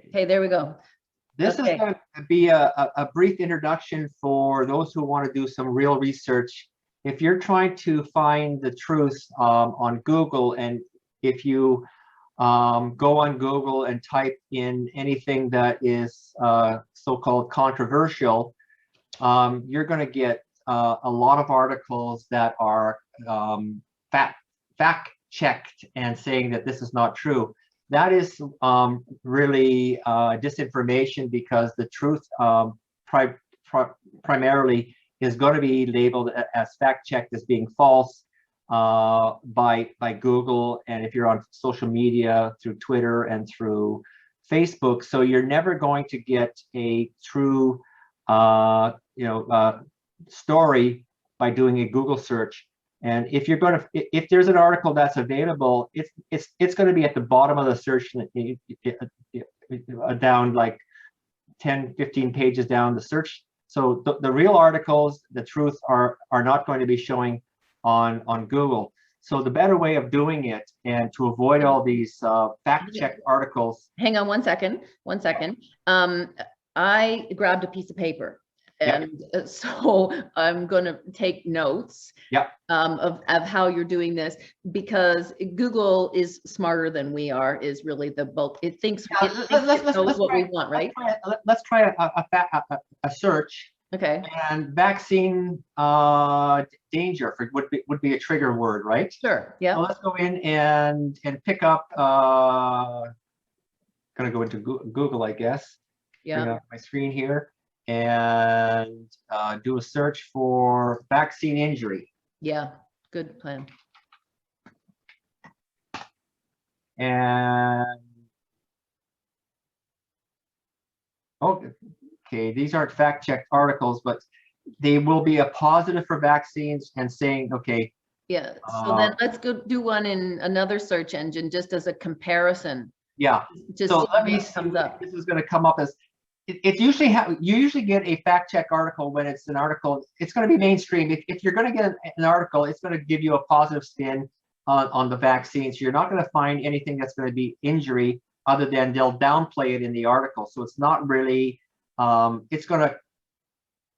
Okay, there we go. This is going to be a brief introduction for those who want to do some real research. If you're trying to find the truth on Google, and if you go on Google and type in anything that is so-called controversial, you're going to get a lot of articles that are fact-checked and saying that this is not true. That is really disinformation, because the truth primarily is going to be labeled as fact-checked as being false by Google, and if you're on social media through Twitter and through Facebook. So you're never going to get a true story by doing a Google search. And if you're going to, if there's an article that's available, it's going to be at the bottom of the search, down like 10-15 pages down the search. So the real articles, the truth, are not going to be showing on Google. So the better way of doing it, and to avoid all these fact-checked articles. Hang on one second. I grabbed a piece of paper. And so I'm going to take notes of how you're doing this, because Google is smarter than we are, is really the bulk. It thinks it knows what we want, right? Let's try a search. Okay. And vaccine danger would be a trigger word, right? Sure. Yeah. So let's go in and pick up. Gonna go into Google, I guess. Yeah. Bring up my screen here and do a search for vaccine injury. Yeah, good plan. And okay, these aren't fact-checked articles, but they will be a positive for vaccines and saying, okay. Yeah, so then let's go do one in another search engine just as a comparison. Yeah, just so let me see what this is going to come up as. It's usually you usually get a fact-check article when it's an article. It's going to be mainstream. If you're going to get an article, it's going to give you a positive spin on the vaccines. You're not going to find anything that's going to be injury, other than they'll downplay it in the article. So it's not really, it's going to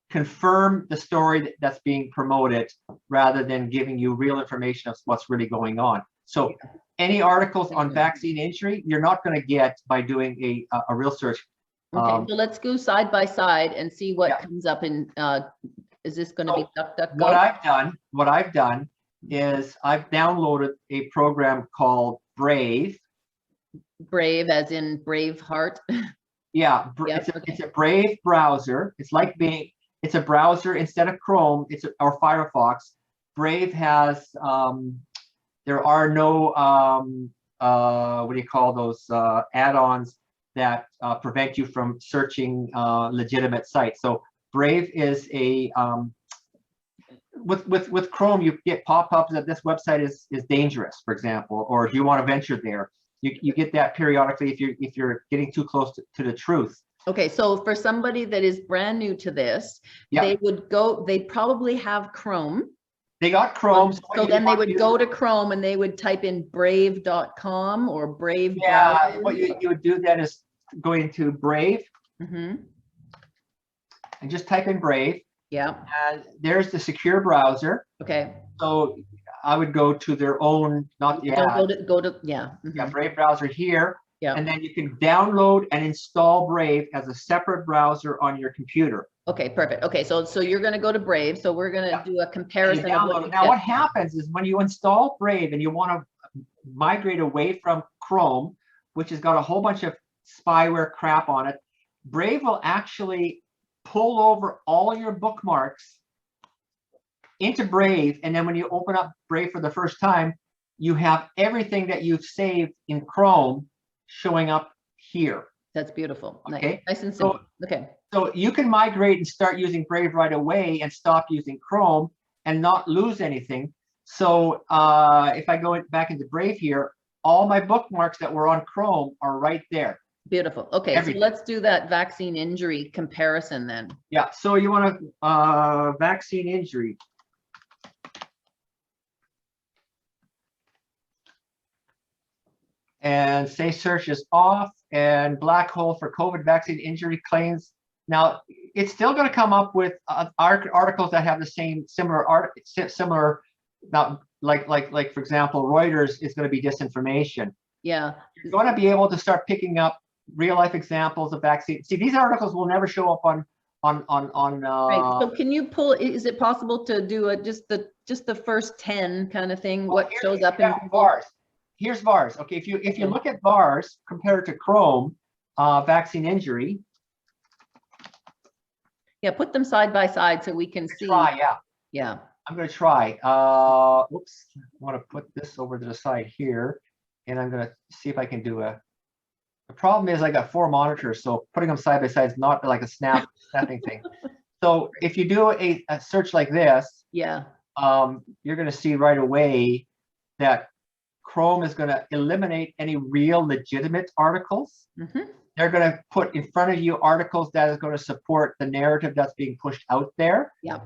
confirm the story that's being promoted, rather than giving you real information of what's really going on. So any articles on vaccine injury, you're not going to get by doing a real search. Okay, so let's go side by side and see what comes up in, is this going to be DuckDuckGo? What I've done is I've downloaded a program called Brave. Brave as in Braveheart? Yeah, it's a Brave browser. It's like it's a browser instead of Chrome, or Firefox. Brave has, there are no, what do you call those, add-ons that prevent you from searching legitimate sites. So Brave is a with Chrome, you get pop-ups that this website is dangerous, for example, or do you want to venture there? You get that periodically if you're getting too close to the truth. Okay, so for somebody that is brand new to this, they'd probably have Chrome. They got Chrome. So then they would go to Chrome and they would type in brave.com or Brave. Yeah, what you would do then is go into Brave and just type in Brave. Yeah. And there's the secure browser. Okay. So I would go to their own, not the ad. Go to yeah. Yeah, Brave browser here. Yeah. And then you can download and install Brave as a separate browser on your computer. Okay, perfect. Okay, so you're going to go to Brave. So we're going to do a comparison. Now what happens is when you install Brave and you want to migrate away from Chrome, which has got a whole bunch of spyware crap on it, Brave will actually pull over all your bookmarks into Brave. And then when you open up Brave for the first time, you have everything that you've saved in Chrome showing up here. That's beautiful. Okay. Nice and simple. Okay. So you can migrate and start using Brave right away and stop using Chrome and not lose anything. So if I go back into Brave here, all my bookmarks that were on Chrome are right there. Beautiful. Okay, so let's do that vaccine injury comparison then. Yeah, so you want to vaccine injury. and say search is off, and black hole for COVID vaccine injury claims. Now it's still going to come up with articles that have the same similar, not like for example, Reuters is going to be disinformation. Yeah. You're going to be able to start picking up real life examples of vaccine. See, these articles will never show up on Right. So can you pull, is it possible to do just the first 10 kind of thing? What shows up in VARs? Here's VARs. Okay, if you look at VARs compared to Chrome, vaccine injury. Yeah, put them side by side so we can see. Try, yeah. Yeah. I'm going to try. Oops, I want to put this over to the side here, and I'm going to see if I can do a. The problem is I got 4 monitors, so putting them side by side is not like a snapping thing. So if you do a search like this, yeah, you're going to see right away that Chrome is going to eliminate any real legitimate articles. Mm-hmm. They're going to put in front of you articles that is going to support the narrative that's being pushed out there. Yeah.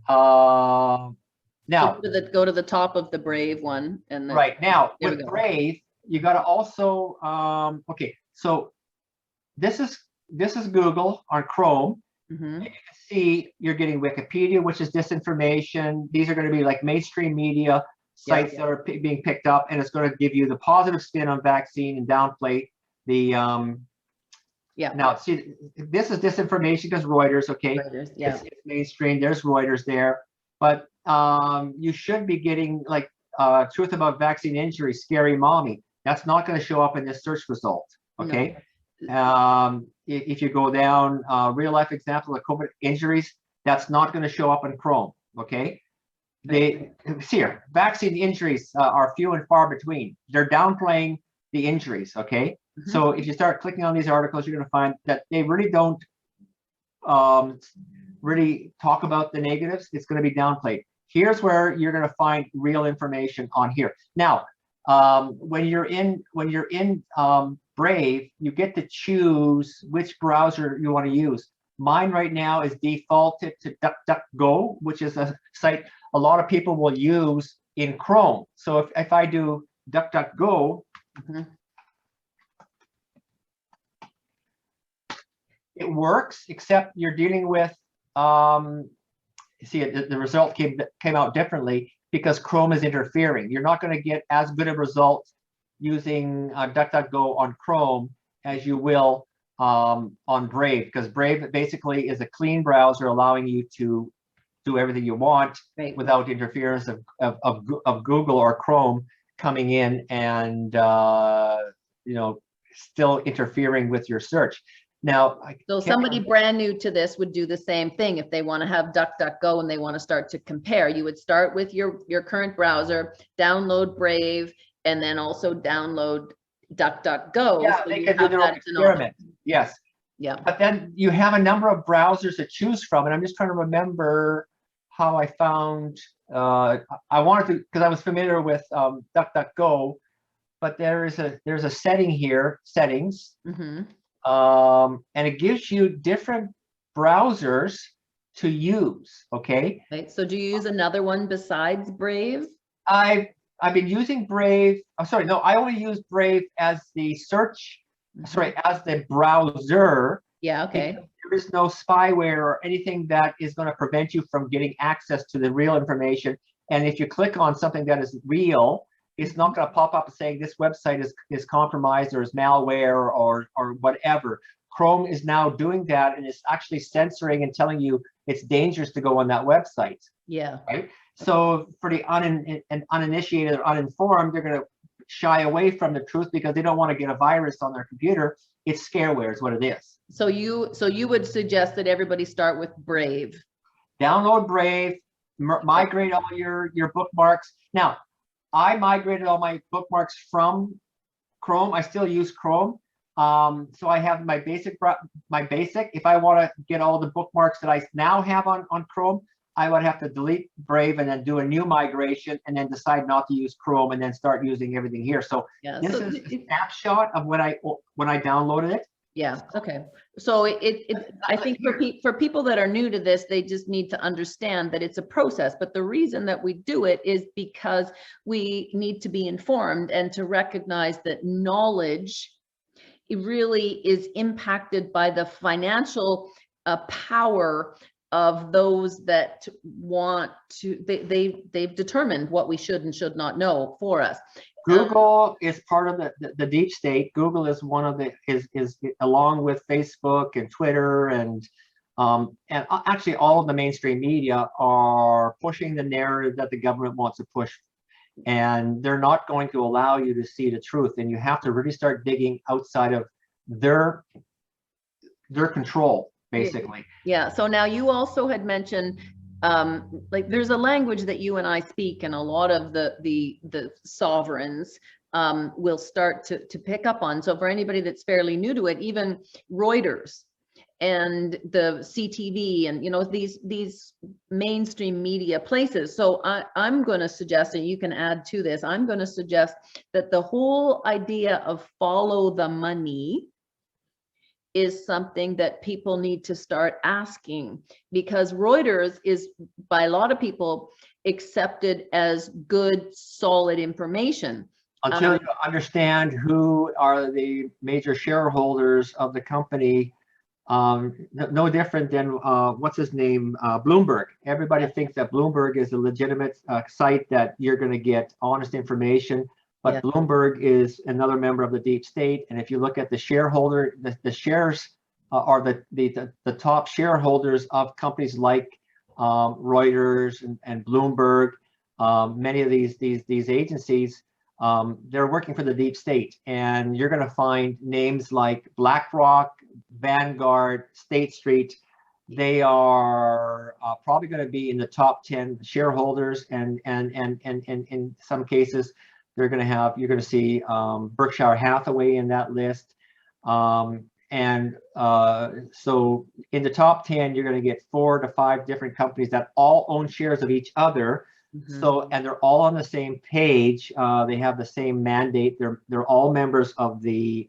Now, go to the top of the Brave one, and then, right now with Brave, you got to also okay. So this is Google on Chrome. Mm-hmm. And you can see you're getting Wikipedia, which is disinformation. These are going to be like mainstream media sites that are being picked up, and it's going to give you the positive spin on vaccine and downplay the Now see, this is disinformation because Reuters. Okay, Reuters, it's mainstream. There's Reuters there, but you should be getting like truth about vaccine injury, scary mommy. That's not going to show up in this search result. Okay. No. If you go down real life example of COVID injuries, that's not going to show up in Chrome. Okay. They see here, vaccine injuries are few and far between. They're downplaying the injuries. Okay. Mm-hmm. So if you start clicking on these articles, you're going to find that they really don't really talk about the negatives. It's going to be downplayed. Here's where you're going to find real information on here. Now, when you're in Brave, you get to choose which browser you want to use. Mine right now is defaulted to DuckDuckGo, which is a site a lot of people will use in Chrome. So if I do DuckDuckGo, mm-hmm. It works, except you're dealing with, see, the result came out differently because Chrome is interfering. You're not going to get as good a result using DuckDuckGo on Chrome as you will on Brave, because Brave basically is a clean browser allowing you to do everything you want without interference of Google or Chrome coming in and still interfering with your search. Now, so somebody brand new to this would do the same thing. If they want to have DuckDuckGo and they want to start to compare, you would start with your current browser, download Brave, and then also download DuckDuckGo. Yeah, so they can do their own experiment. Yes. Yeah. But then you have a number of browsers to choose from, and I'm just trying to remember how I found. I wanted to, because I was familiar with DuckDuckGo, but there's a setting here, settings. Mm-hmm. And it gives you different browsers to use. Okay. Right. So do you use another one besides Brave? I've been using Brave. I'm sorry. No, I only use Brave as the search. Mm-hmm. Sorry, as the browser. Yeah. Okay. There is no spyware or anything that is going to prevent you from getting access to the real information. And if you click on something that is real, it's not going to pop up saying this website is compromised or is malware or whatever. Chrome is now doing that, and it's actually censoring and telling you it's dangerous to go on that website. Yeah. Right. So for the uninitiated or uninformed, they're going to shy away from the truth because they don't want to get a virus on their computer. It's scareware is what it is. So you would suggest that everybody start with Brave. Download Brave, migrate all your bookmarks. Now, I migrated all my bookmarks from Chrome. I still use Chrome. So I have my basic. If I want to get all the bookmarks that I now have on Chrome, I would have to delete Brave and then do a new migration and then decide not to use Chrome and then start using everything here. So this is a snapshot of when I downloaded it. Yeah. Okay. So I think for people that are new to this, they just need to understand that it's a process. But the reason that we do it is because we need to be informed and to recognize that knowledge, it really is impacted by the financial power of those that want to, they've determined what we should and should not know for us. Google is part of the deep state. Google is one of the is along with Facebook and Twitter and actually all of the mainstream media are pushing the narrative that the government wants to push, and they're not going to allow you to see the truth. And you have to really start digging outside of their control, basically. Yeah. So now you also had mentioned like there's a language that you and I speak, and a lot of the sovereigns will start to pick up on. So for anybody that's fairly new to it, even Reuters and the CTV and, you know, these mainstream media places. So I'm going to suggest, and you can add to this, I'm going to suggest that the whole idea of follow the money is something that people need to start asking, because Reuters is by a lot of people accepted as good, solid information. Until you understand who are the major shareholders of the company, no different than what's his name, Bloomberg. Everybody thinks that Bloomberg is a legitimate site that you're going to get honest information. But Bloomberg is another member of the deep state, and if you look at the shareholder, the shares are the top shareholders of companies like Reuters and Bloomberg. Many of these agencies, they're working for the deep state, and you're going to find names like BlackRock, Vanguard, State Street. They are probably going to be in the top 10 shareholders, and in some cases. You're going to see Berkshire Hathaway in that list. So in the top 10, you're going to get 4 to 5 different companies that all own shares of each other. So, and they're all on the same page. They have the same mandate. They're all members of the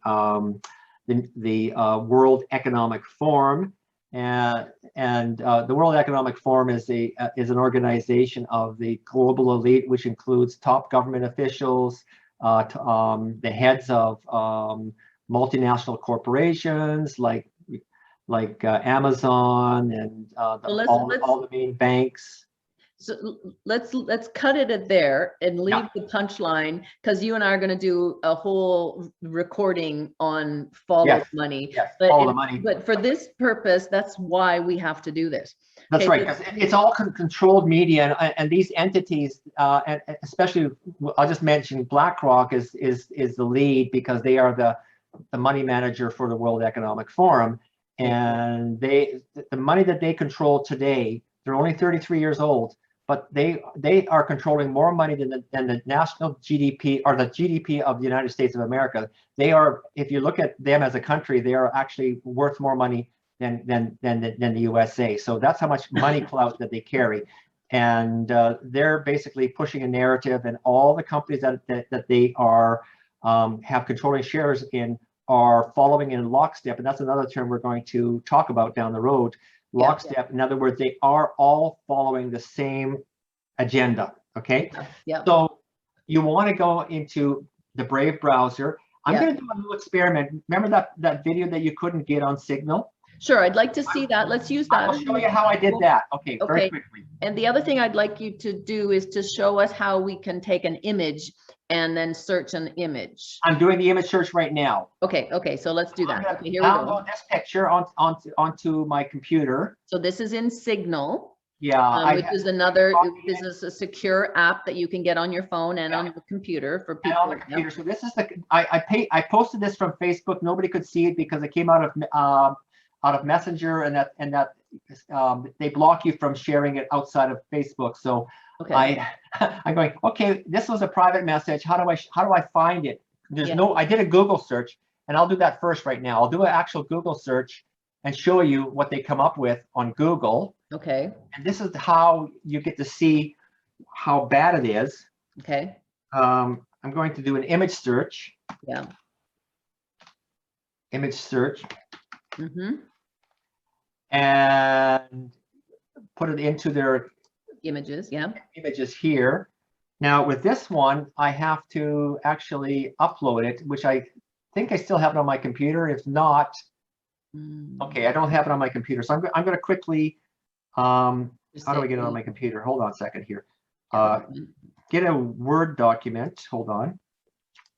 World Economic Forum. And the World Economic Forum is an organization of the global elite, which includes top government officials, the heads of multinational corporations like Amazon and all the main banks. So let's cut it at there and leave the punchline, because you and I are going to do a whole recording on follow money. Yes, follow the money. But for this purpose, that's why we have to do this. That's right, because it's all controlled media, and these entities, and especially I'll just mention BlackRock is the lead, because they are the money manager for the World Economic Forum, and the money that they control today, they're only 33 years old. But they are controlling more money than the national GDP or the GDP of the United States of America. They are, if you look at them as a country, they are actually worth more money than the USA. So that's how much money clout that they carry, and they're basically pushing a narrative, and all the companies that they are have controlling shares in are following in lockstep. And that's another term we're going to talk about down the road. Lockstep. In other words, they are all following the same agenda. Okay. So you want to go into the Brave browser. I'm going to do a little experiment. Remember that video that you couldn't get on Signal? Sure, I'd like to see that. Let's use that. I'll show you how I did that. Okay, very quickly. And the other thing I'd like you to do is to show us how we can take an image and then search an image. I'm doing the image search right now. Okay, so let's do that. Okay, here we go. Download this picture onto my computer. So this is in Signal. Yeah, which is this is a secure app that you can get on your phone and on the computer for people. And on the computer. So this is I posted this from Facebook. Nobody could see it because it came out of Messenger, and that they block you from sharing it outside of Facebook. So I'm going, okay, this was a private message. How do I find it? I did a Google search, and I'll do that first right now. I'll do an actual Google search and show you what they come up with on Google. Okay. And this is how you get to see how bad it is. Okay. I'm going to do an image search. Yeah. image search Mm-hmm. and put it into their Images, yeah. images here. Now with this one, I have to actually upload it, which I think I still have it on my computer. If not, okay, I don't have it on my computer. So I'm going to quickly, how do I get it on my computer? Hold on a second here. Get a Word document, hold on.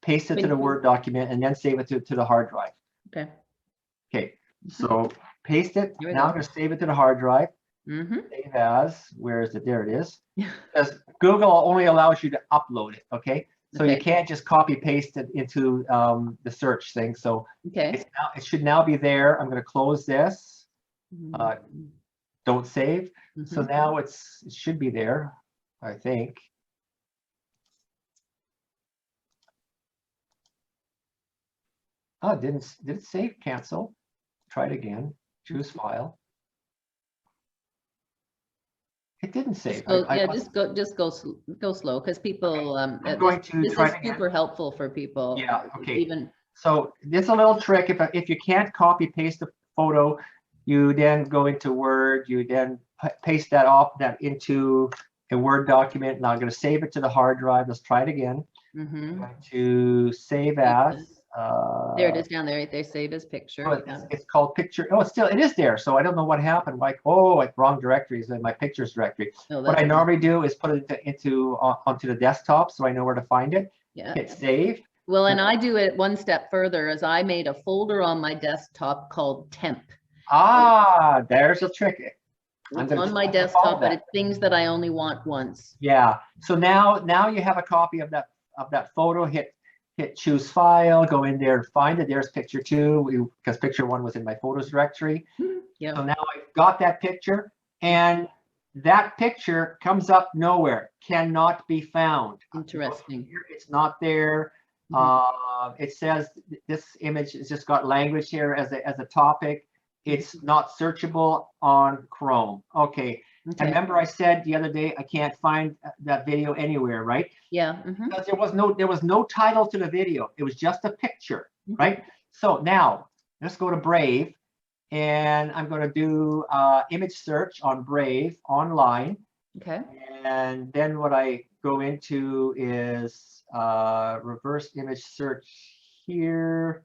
Paste it to the Word document and then save it to the hard drive. Okay. Okay, so paste it. Now I'm going to save it to the hard drive. Save as, where is it? There it is. Because Google only allows you to upload it, okay? So you can't just copy paste it into the search thing. So it should now be there. I'm going to close this. Don't save. So now it should be there, I think. Oh, did it save? Cancel. Try it again. Choose file. It didn't save. Just go slow because people. I'm going to this try is super helpful for people. Yeah. Okay. So it's a little trick. If you can't copy paste a photo, you then go into Word. You then paste that into a Word document. Now I'm going to save it to the hard drive. Let's try it again. I'm going to save as. There it is down there. They save as picture. Oh, it's called picture. Oh, it is there. So I don't know what happened. Like, wrong directories in my pictures directory. What I normally do is put it onto the desktop, so I know where to find it. Yeah. Hit save. Well, and I do it one step further, as I made a folder on my desktop called temp. Ah, there's a trick. On my desktop, but it's things that I only want once. Yeah. So now you have a copy of that photo. Hit choose file, go in there, find it. There's picture 2 because picture 1 was in my photos directory. Yeah. So now I've got that picture, and that picture comes up nowhere, cannot be found. Interesting. It's not there. It says this image has just got language here as a topic. It's not searchable on Chrome. Okay. And remember I said the other day I can't find that video anywhere, right? Yeah. Because there was no title to the video. It was just a picture, right? So now let's go to Brave, and I'm going to do image search on Brave online. Okay. And then what I go into is reverse image search here.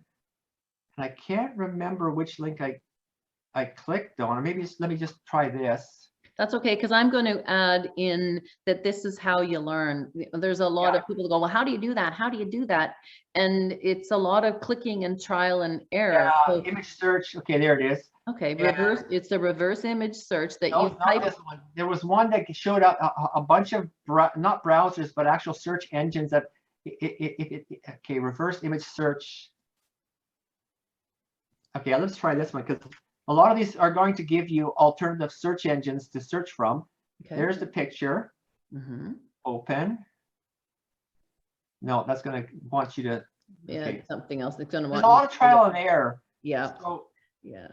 And I can't remember which link I clicked on. Or maybe let me just try this. That's okay, because I'm going to add in that this is how you learn. There's a lot of people that go, well, how do you do that? How do you do that? And it's a lot of clicking and trial and error. Yeah, so, image search. Okay, there it is. Okay, reverse. It's the reverse image search that you type. This one. There was one that showed up a bunch of not browsers, but actual search engines that. Okay, reverse image search. Okay, let's try this one because a lot of these are going to give you alternative search engines to search from. Okay. There's the picture. Open. No, that's going to want you to. Yeah, something else. It's going to want. There's a lot of trial and error. Yeah. So, yeah.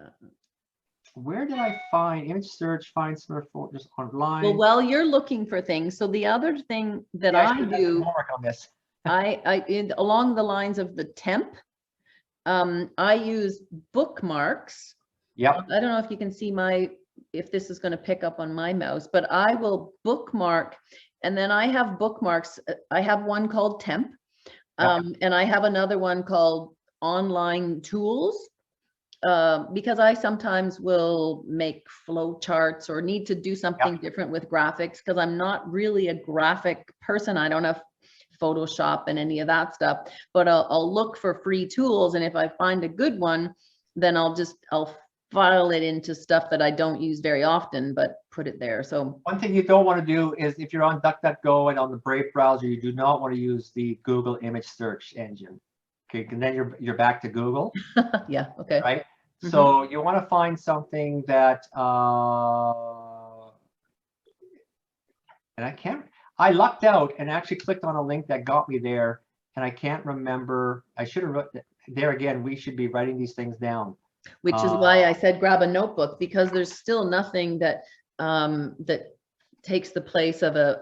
Where did I find image search? Find smartphone just online. Well, while you're looking for things, so the other thing that I do, work on this. along the lines of the temp, I use bookmarks. Yep. I don't know if you can see if this is going to pick up on my mouse, but I will bookmark, and then I have bookmarks. I have one called temp, and I have another one called online tools, because I sometimes will make flow charts or need to do something different with graphics because I'm not really a graphic person. I don't have Photoshop and any of that stuff, but I'll look for free tools, and if I find a good one, then I'll file it into stuff that I don't use very often, but put it there. So one thing you don't want to do is if you're on DuckDuckGo and on the Brave browser, you do not want to use the Google image search engine. Okay, and then you're back to Google. Yeah. Okay. Right. So you want to find something that and I lucked out and actually clicked on a link that got me there, and I can't remember. I should have wrote there again. We should be writing these things down. Which is why I said grab a notebook, because there's still nothing that that takes the place of a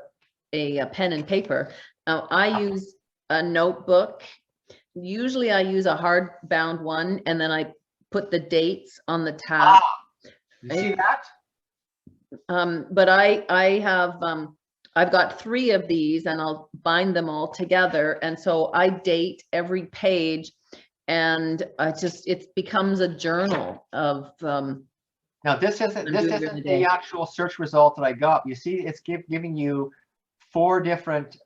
pen and paper. Now I use a notebook, usually I use a hardbound one, and then I put the dates on the tab. You see that? But I have, I've got 3 of these, and I'll bind them all together. And so I date every page, and it becomes a journal of, now this isn't the actual search result that I got. You see, it's giving you 4 different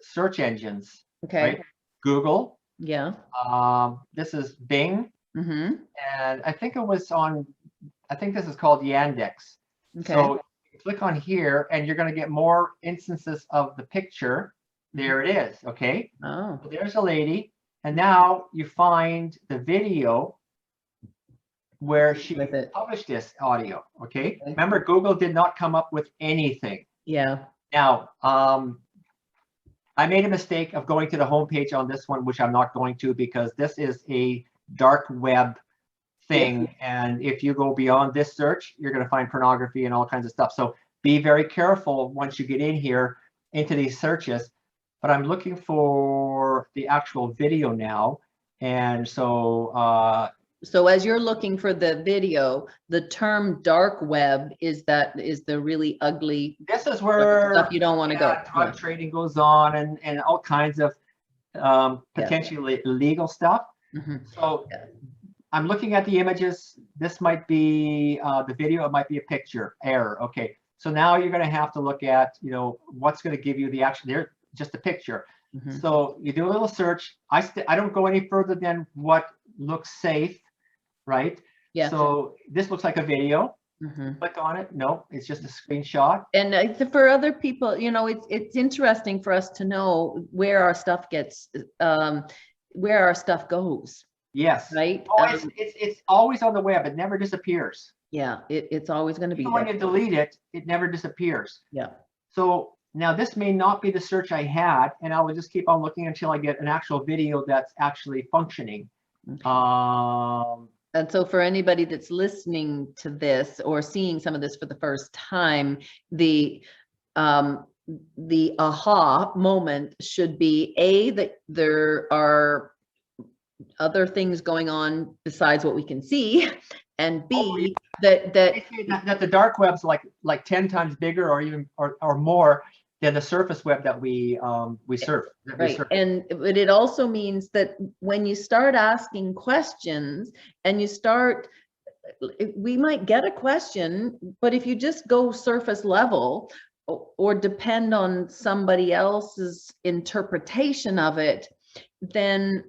search engines. okay. Right? Google. Yeah. This is Bing. Mm-hmm. And I think it was on, I think this is called Yandex. Okay. So you click on here and you're going to get more instances of the picture. There it is. Okay. Oh. So there's a lady. And now you find the video where she published this audio. Okay. Remember, Google did not come up with anything. Yeah. Now, I made a mistake of going to the homepage on this one, which I'm not going to, because this is a dark web thing. And if you go beyond this search, you're going to find pornography and all kinds of stuff. So be very careful once you get in here into these searches. But I'm looking for the actual video now. And so so as you're looking for the video, the term dark web is the really ugly, this is where stuff you don't want to go. Drug trading goes on, and all kinds of potentially illegal stuff. Mm-hmm. So I'm looking at the images. This might be the video. It might be a picture error. Okay. So now you're going to have to look at, what's going to give you the actual, there, just a picture. Mm-hmm. So you do a little search. I don't go any further than what looks safe, right? Yeah. So this looks like a video. Mm-hmm. Click on it. No, it's just a screenshot. And for other people, it's interesting for us to know where our stuff goes. Yes. Right. Oh, it's always on the web. It never disappears. Yeah. It's always going to be there. When you delete it, it never disappears. Yeah. So now this may not be the search I had, and I will just keep on looking until I get an actual video that's actually functioning. Okay. And so for anybody that's listening to this or seeing some of this for the first time, the aha moment should be that there are other things going on besides what we can see, and B, that the dark web's like 10 times bigger or even or more than the surface web that we surf. Right. But it also means that when you start asking questions and we might get a question, but if you just go surface level or depend on somebody else's interpretation of it, then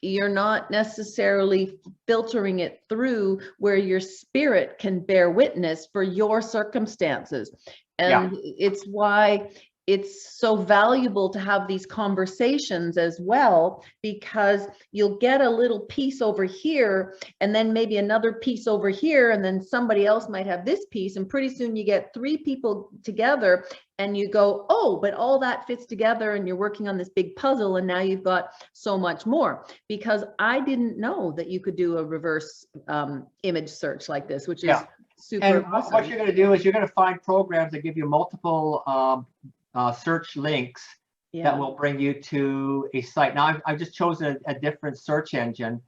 you're not necessarily filtering it through where your spirit can bear witness for your circumstances. And it's why it's so valuable to have these conversations as well, because you'll get a little piece over here and then maybe another piece over here, and then somebody else might have this piece, and pretty soon you get 3 people together and you go, oh, but all that fits together, and you're working on this big puzzle, and now you've got so much more. Because I didn't know that you could do a reverse image search like this, which is super awesome. What you're going to do is you're going to find programs that give you multiple search links that will bring you to a site. Now I've just chosen a different search engine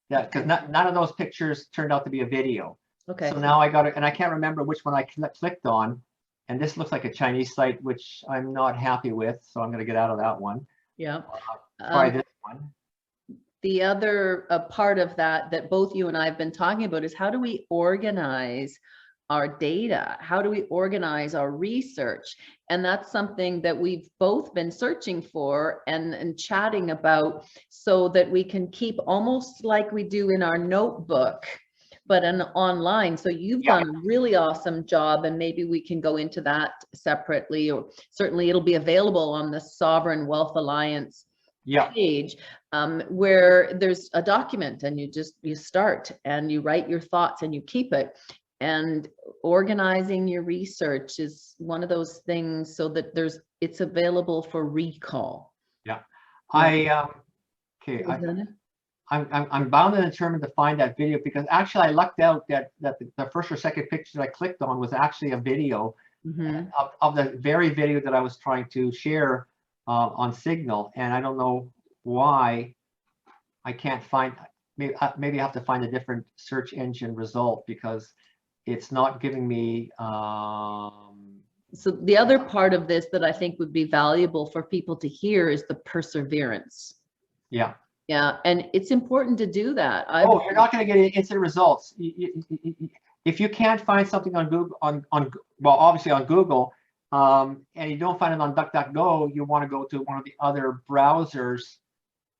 because none of those pictures turned out to be a video. Okay. So now I got it, and I can't remember which one I clicked on, and this looks like a Chinese site, which I'm not happy with, so I'm going to get out of that one. Yeah. Try this one. The other part of that both you and I have been talking about is, how do we organize our data? How do we organize our research? And that's something that we've both been searching for and chatting about, so that we can keep almost like we do in our notebook, but online. So you've done a really awesome job, and maybe we can go into that separately, or certainly it'll be available on the Sovereign Wealth Alliance page, where there's a document, and you start and you write your thoughts and you keep it. And organizing your research is one of those things, so that it's available for recall. Yeah. I'm bound and determined to find that video, because actually I lucked out that the first or second picture that I clicked on was actually a video of the very video that I was trying to share on Signal. And I don't know why I can't find, maybe I have to find a different search engine result because it's not giving me. So the other part of this that I think would be valuable for people to hear is the perseverance. Yeah. Yeah, and it's important to do that. Oh, you're not going to get instant results. If you can't find something on Google, well, obviously on Google, and you don't find it on DuckDuckGo, you want to go to one of the other browsers.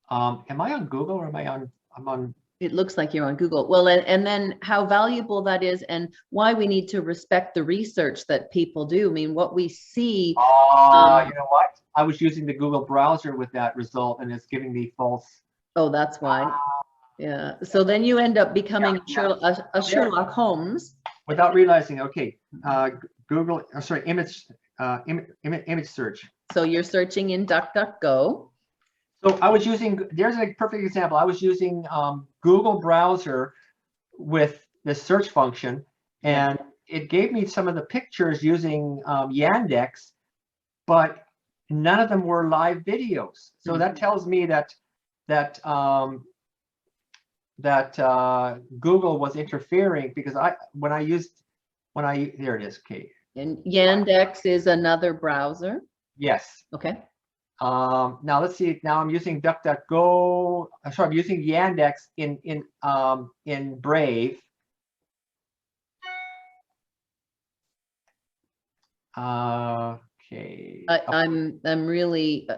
Am I on Google or am I on? I'm on. It looks like you're on Google. Well, and then how valuable that is and why we need to respect the research that people do. I mean, what we see. You know what? I was using the Google browser with that result and it's giving me false. Oh, that's why. Yeah. So then you end up becoming a Sherlock Holmes. Without realizing, okay, Google, sorry, image search. So you're searching in DuckDuckGo. So I was using, there's a perfect example. I was using Google browser with the search function, and it gave me some of the pictures using Yandex, but none of them were live videos. So that tells me that Google was interfering because there it is. Okay. And Yandex is another browser. Yes. Okay. Now let's see. Now I'm using DuckDuckGo. I'm sorry. I'm using Yandex in Brave. Okay. I'm really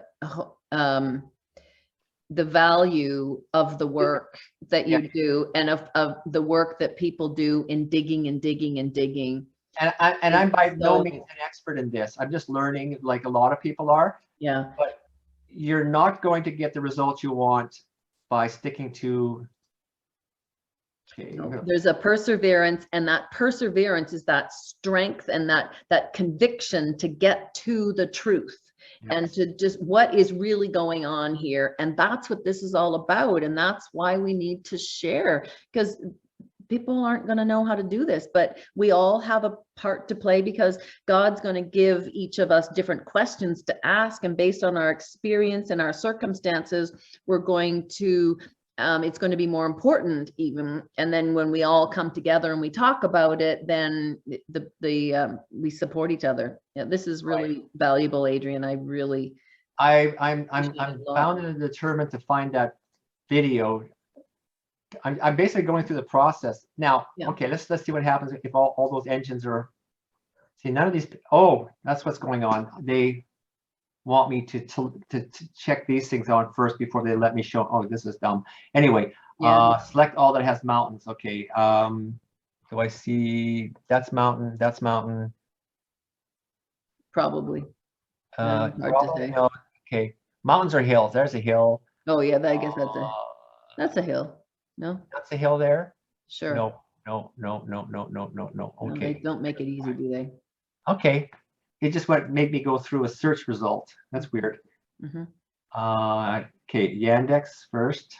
the value of the work that you do and of the work that people do in digging and digging and digging. And I'm by no means an expert in this. I'm just learning like a lot of people are. Yeah. But you're not going to get the results you want by sticking to. Okay. No, there's a perseverance, and that perseverance is that strength and that conviction to get to the truth. Yes. And to just what is really going on here. And that's what this is all about. And that's why we need to share, because people aren't going to know how to do this, but we all have a part to play because God's going to give each of us different questions to ask. And based on our experience and our circumstances, we're going to, it's going to be more important even. And then when we all come together and we talk about it, then we support each other. Yeah, this is really valuable, Adrian. I'm bound and determined to find that video. I'm basically going through the process now. Yeah. Okay, let's see what happens if all those engines are. See, none of these. Oh, that's what's going on. They want me to check these things on first before they let me show. Oh, this is dumb. Anyway, select all that has mountains. Okay. Do I see that's mountain? That's mountain. Probably. Hard to say. No. Okay. Mountains or hills? There's a hill. Oh yeah, I guess that's a hill. No, that's a hill there. Sure. No. Okay. They don't make it easy, do they? Okay. It just made me go through a search result. That's weird. Mm-hmm. Okay, Yandex first.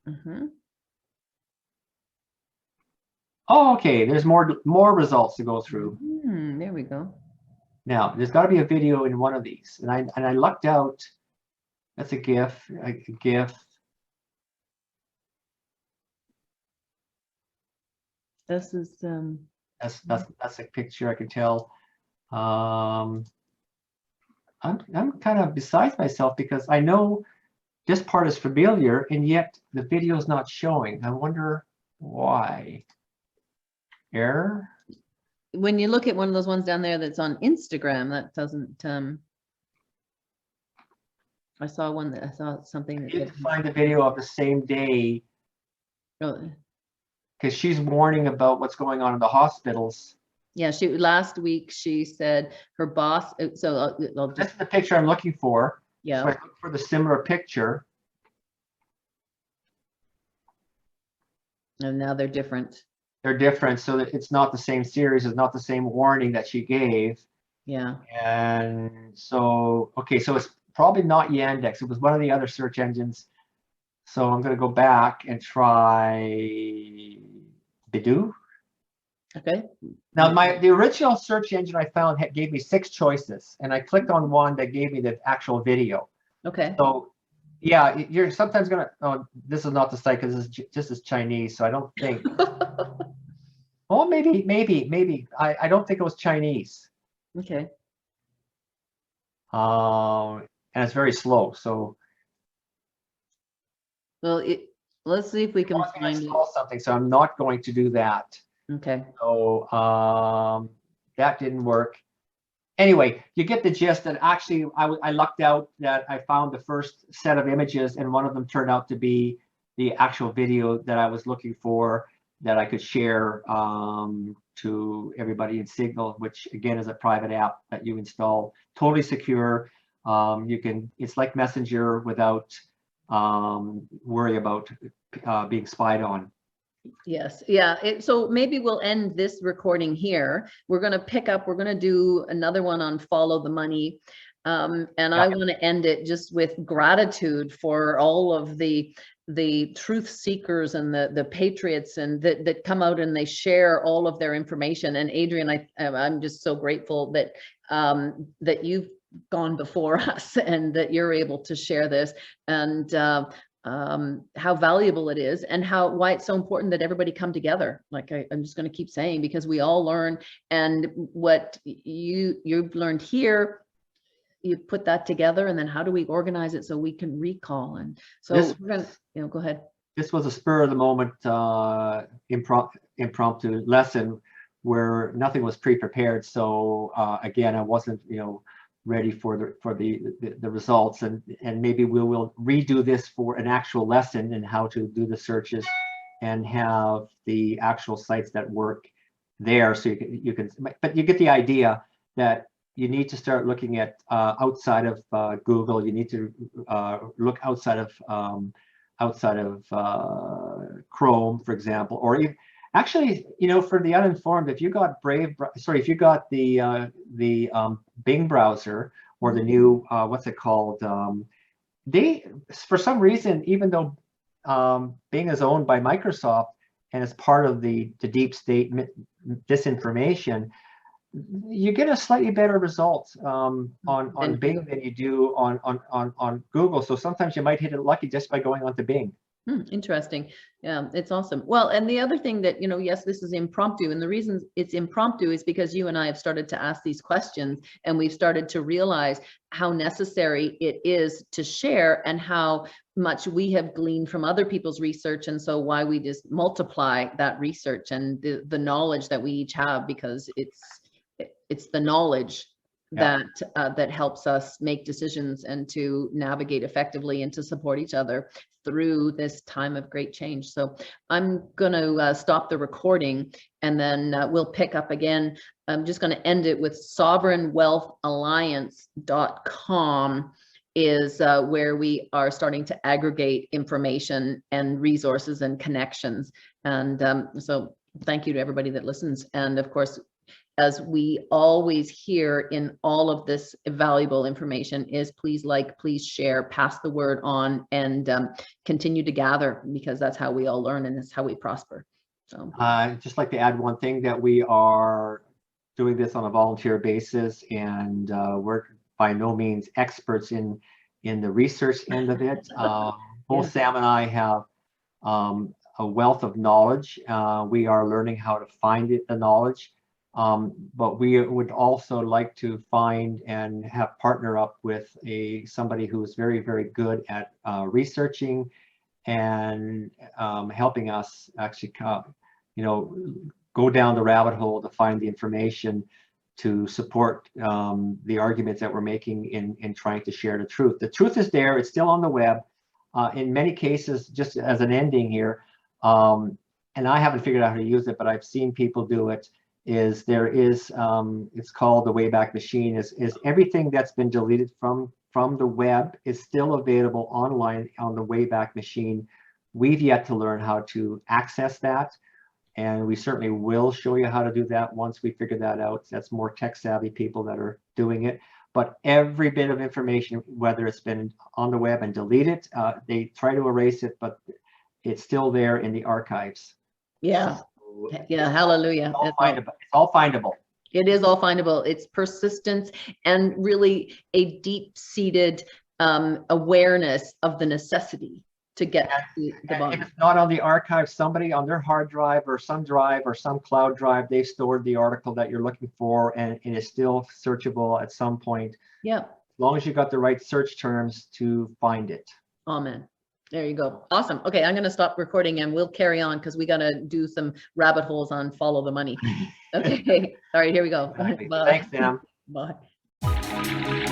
Mm-hmm. Oh, okay. There's more results to go through. There we go. Now, there's got to be a video in one of these, and I lucked out. That's a GIF. A GIF. This is that's a picture. I can tell. I'm kind of besides myself because I know this part is familiar and yet the video is not showing. I wonder why. Error. When you look at one of those ones down there that's on Instagram, that doesn't. I saw something that didn't find the video of the same day. Really? Because she's warning about what's going on in the hospitals. Yeah, last week she said her boss. So this is the picture I'm looking for. Yeah. So I look for the similar picture. And now they're different. They're different, so that it's not the same series. It's not the same warning that she gave. Yeah. And so, okay, so it's probably not Yandex. It was one of the other search engines. So I'm going to go back and try Baidu. Okay. Now the original search engine I found gave me 6 choices, and I clicked on one that gave me the actual video. Okay. So Yeah, you're sometimes gonna. Oh, this is not the site because this is Chinese, so I don't think. Oh, maybe. I don't think it was Chinese. Okay. And it's very slow. So Well, let's see if we can want me to find it. install something, so I'm not going to do that. Okay. So that didn't work. Anyway, you get the gist. And actually, I lucked out that I found the first set of images, and one of them turned out to be the actual video that I was looking for, that I could share to everybody in Signal, which again is a private app that you install, totally secure. It's like Messenger without worry about being spied on. Yes. Yeah. So maybe we'll end this recording here. We're going to pick up, we're going to do another one on follow the money. And I want to end it just with gratitude for all of the truth seekers and the patriots and that come out and they share all of their information. And Adrian, I'm just so grateful that that you've gone before us and that you're able to share this, and how valuable it is, and why it's so important that everybody come together. Like I'm just going to keep saying, because we all learn, and what you've learned here, you put that together, and then how do we organize it so we can recall? And so we're going to, go ahead. This was a spur of the moment impromptu lesson where nothing was pre-prepared. So again, I wasn't, ready for the results, and maybe we will redo this for an actual lesson and how to do the searches and have the actual sites that work there, so you can but you get the idea that you need to start looking at outside of Google. You need to look outside of Chrome, for example, or even, actually, for the uninformed, if you got if you got the Bing browser, or the new what's it called? They, for some reason, even though Bing is owned by Microsoft and is part of the deep state disinformation, you get a slightly better result on Bing than you do on Google. So sometimes you might hit it lucky just by going onto Bing. Interesting. Yeah, it's awesome. Well, and the other thing that, yes, this is impromptu, and the reason it's impromptu is because you and I have started to ask these questions, and we've started to realize how necessary it is to share, and how much we have gleaned from other people's research. And so why we just multiply that research and the knowledge that we each have, because it's the knowledge that helps us make decisions and to navigate effectively and to support each other through this time of great change. So I'm going to stop the recording, and then we'll pick up again. I'm just going to end it with sovereignwealthalliance.com is where we are starting to aggregate information and resources and connections. And so thank you to everybody that listens. And of course, as we always hear in all of this valuable information, is please please share, pass the word on, and continue to gather, because that's how we all learn and that's how we prosper. So I'd just like to add one thing, that we are doing this on a volunteer basis, and we're by no means experts in the research end of it. Both Sam and I have a wealth of knowledge. We are learning how to find the knowledge. But we would also like to find and have partner up with somebody who is very, very good at researching and helping us actually, go down the rabbit hole to find the information to support the arguments that we're making in trying to share the truth. The truth is there; it's still on the web. In many cases, just as an ending here, and I haven't figured out how to use it, but I've seen people do it. It's called the Wayback Machine, is everything that's been deleted from the web is still available online on the Wayback Machine. We've yet to learn how to access that, and we certainly will show you how to do that once we figure that out. That's more tech savvy people that are doing it. But every bit of information, whether it's been on the web and deleted, they try to erase it, but it's still there in the archives. Yeah. Yeah, hallelujah. It's all findable. It is all findable. It's persistence and really a deep-seated awareness of the necessity to get the If bond. it's not on the archive, somebody on their hard drive or some cloud drive, they've stored the article that you're looking for, and it is still searchable at some point. Yeah. As long as you got the right search terms to find it. Amen. There you go. Awesome. Okay, I'm going to stop recording and we'll carry on because we got to do some rabbit holes on follow the money. Okay. All right, here we go. Exactly. Bye. Thanks, Sam. Bye.